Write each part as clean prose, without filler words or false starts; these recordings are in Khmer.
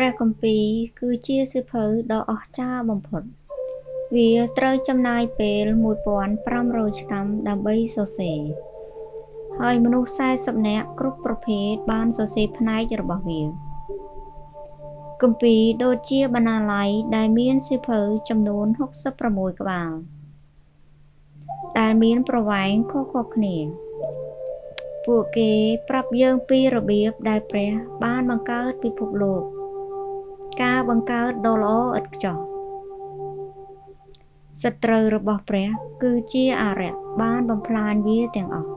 ព្រះគម្ពីរគឺជាសៀវភៅដ៏អស្ចារ្យបំផុត វាត្រូវចំណាយពេល 1500 ឆ្នាំដើម្បីសរសេរ ហើយមនុស្ស40នាក់គ្រប់ប្រភេទបានសរសេរផ្នែករបស់វា គម្ពីរដូចជាបណ្ណាល័យដែលមានសៀវភៅចំនួន66ក្បាល ដែលមានប្រវែងខុសៗគ្នា ពួកគេប្រាប់យើងពីរបៀបដែលព្រះបានបង្កើតពិភពលោក ការបង្កើតដ៏ល្អឥតខ្ចោះ សត្រូវរបស់ព្រះគឺជាអារក្សបានបំផ្លាញវាទាំងអស់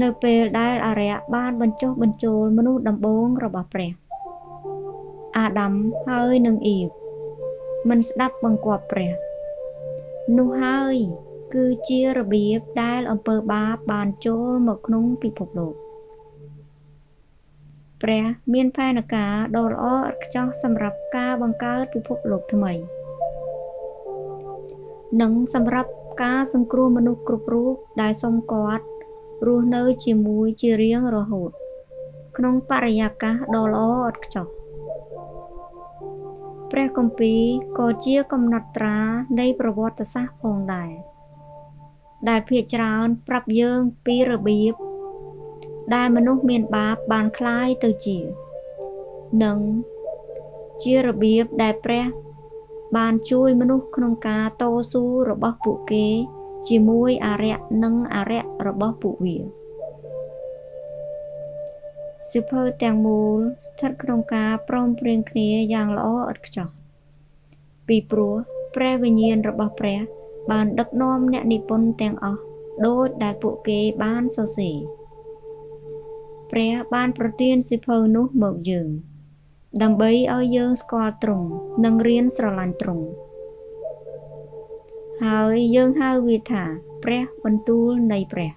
នៅពេលដែលអារក្សបានបញ្ចុះបញ្ចូលមនុស្សដំបូងរបស់ព្រះ អាដាមហើយនិងអ៊ីវ មិនស្ដាប់បង្គាប់ព្រះ នោះហើយគឺជារបៀបដែលអំពើបាបបានចូលមកក្នុងពិភពលោក ព្រះមានផែនការដ៏ល្អឥតខ្ចោះសម្រាប់ការបង្កើតពិភពលោកថ្មី និងសម្រាប់ការសង្គ្រោះមនុស្សគ្រប់រូបដែលសុំគាត់រស់នៅជាមួយជារៀងរហូត ក្នុងបរិយាកាសដ៏ល្អឥតខ្ចោះ ព្រះគម្ពីរក៏ជាកំណត់ត្រានៃប្រវត្តិសាស្ត្រផងដែរ ដែលភាគច្រើនប្រាប់យើងពីរបៀបដែលមនុស្សមានបាបបានคล้ายទៅជា និងជារបៀបដែលព្រះបានជួយមនុស្សក្នុងការតស៊ូរបស់ពួកគេជាមួយអារក្សនិងអារក្សរបស់ពួកវាសៀវភៅទាំងមូលស្ថិតក្នុងការព្រមព្រៀងគ្នាយ៉ាងល្អឥតខ្ចោះ ពីព្រោះព្រះវិញ្ញាណរបស់ព្រះបានដឹកនាំអ្នកនិពន្ធទាំងអស់ដូចដែលពួកគេបានសរសេរ ព្រះបានប្រទានសៀវភៅនោះមកយើង ដើម្បីឲ្យយើងស្គាល់ទ្រង់និងរៀនស្រឡាញ់ទ្រង់ ហើយយើងហៅវាថាព្រះបន្ទូលនៃព្រះ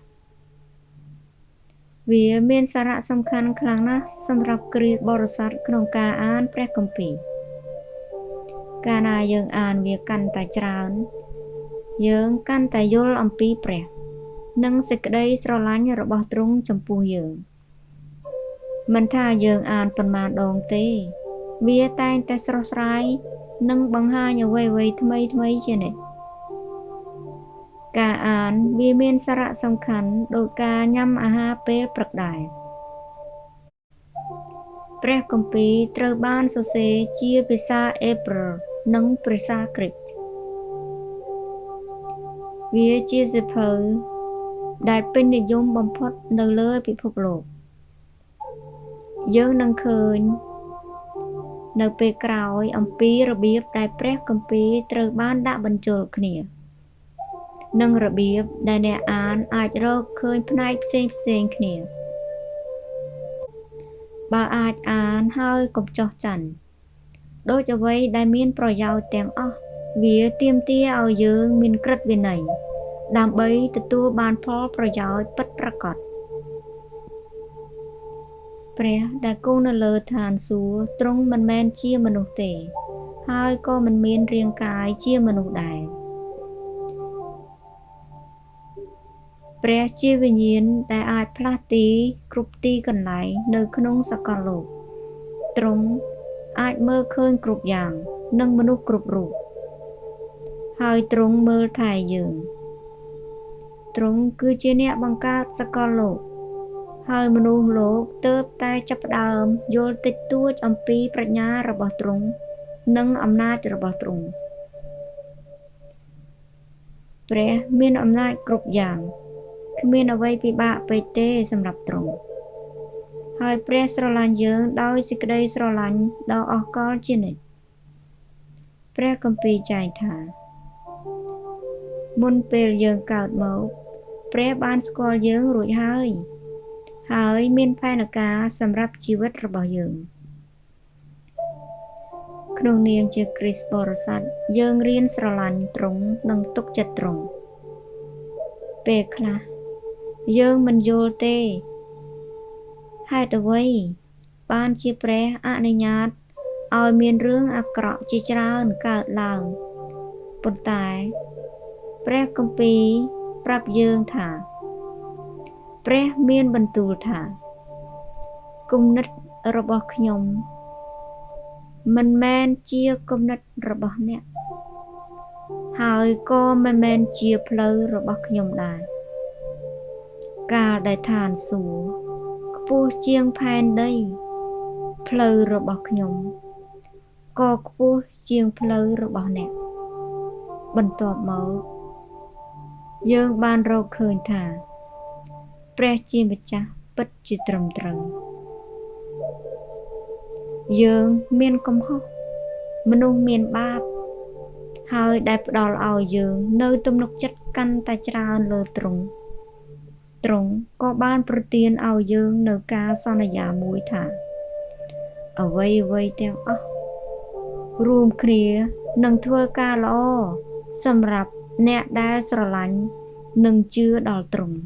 វាមានសារៈសំខាន់ខ្លាំងណាស់សម្រាប់គ្រិស្តបរិស័ទក្នុងការអានព្រះគម្ពីរ កាលណាយើងអានវាកាន់តែច្រើន យើងកាន់តែយល់អំពីព្រះ និងសេចក្តីស្រឡាញ់របស់ទ្រង់ចំពោះយើង មិនថាយើងអានប៉ុន្មានដងទេ វាតែងតែស្រស់ស្រាយនិងបង្ហាញអ្វីៗថ្មីៗជានិច្ច ការអានវាមានសារៈសំខាន់ដូចការញ៉ាំអាហារពេលព្រឹកដែរ ព្រះគម្ពីរត្រូវបានសរសេរជាភាសាអេប្រឺនិងភាសាក្រិក វាជាសៀវភៅដែលពេញនិយមបំផុតនៅលើពិភពលោក យើងនឹងឃើញនៅពេលក្រោយអំពីរបៀបដែលព្រះគម្ពីរត្រូវបានដាក់បញ្ចូលគ្នា និងរបៀបដែលអ្នកអានអាចរកឃើញផ្នែកផ្សេងៗគ្នា បើអាចអានហើយកុំចោះចាញ់ ដូចអ្វីដែលមានប្រយោជន៍ទាំងអស់ វាទាមទារឲ្យយើងមានក្រឹតវិន័យ ដើម្បីទទួលបានផលប្រយោជន៍ពិតប្រាកដ ព្រះដែលគង់នៅលើឋានសួគ៌ទ្រង់មិនមែនជាមនុស្សទេ ហើយក៏មិនមានរាងកាយជាមនុស្សដែរ ព្រះជាវិញ្ញាណដែលអាចផ្លាស់ទីគ្រប់ទីកន្លែងនៅក្នុងសកលលោក ទ្រង់អាចមើលឃើញគ្រប់យ៉ាង និងមនុស្សគ្រប់រូប ហើយទ្រង់មើលថែយើង ទ្រង់គឺជាអ្នកបង្កើតសកលលោក ហើយមនុស្សលោកទើបតែចាប់ផ្ដើមយល់តិចតួចអំពីប្រាជ្ញារបស់ទ្រង់ និងអំណាចរបស់ទ្រង់ ព្រះមានអំណាចគ្រប់យ៉ាង គ្មានអ្វីពិបាកពេកទេសម្រាប់ទ្រង់ ហើយព្រះស្រឡាញ់យើងដោយសេចក្តីស្រឡាញ់ដ៏អស់កលជានិច្ច ព្រះគម្ពីរចែងថា មុនពេលយើងកើតមក ព្រះបានស្គាល់យើងរួចហើយ ហើយមានផែនការសម្រាប់ជីវិតរបស់យើង ក្នុងនាមជាគ្រិស្តបរិស័ទ យើងរៀនស្រឡាញ់ទ្រង់និងទុកចិត្តទ្រង់ ពេលខ្លះ យើងមិនយល់ទេ ហេតុអ្វីបានជាព្រះអនុញ្ញាតឲ្យមានរឿងអាក្រក់ជាច្រើនកើតឡើង ប៉ុន្តែ ព្រះគម្ពីរប្រាប់យើងថា ព្រះមានបន្ទូលថា គំនិតរបស់ខ្ញុំ មិនមែនជាគំនិតរបស់អ្នកហើយក៏មិនមែនជាផ្លូវរបស់ខ្ញុំដែរកាលដែលឋានសួគ៌ខ្ពស់ជាងផែនដីផ្លូវរបស់ខ្ញុំក៏ខ្ពស់ជាងផ្លូវរបស់អ្នកបន្ទាប់មកយើងបានរកឃើញថាព្រះជាម្ចាស់ពិតជាត្រឹមត្រូវយើងមានកំហុសមនុស្សមានបាបហើយដែលផ្ដល់ឲ្យយើងនៅទំនុកចិត្តកាន់តែច្រើនលើទ្រង់ក៏បានប្រទានឲ្យយើងនៅការសន្យាមួយថាអ្វីទាំងអស់រួមគ្នានឹងធ្វើការល្អសម្រាប់អ្នកដែលស្រឡាញ់និងជឿដល់ទ្រង់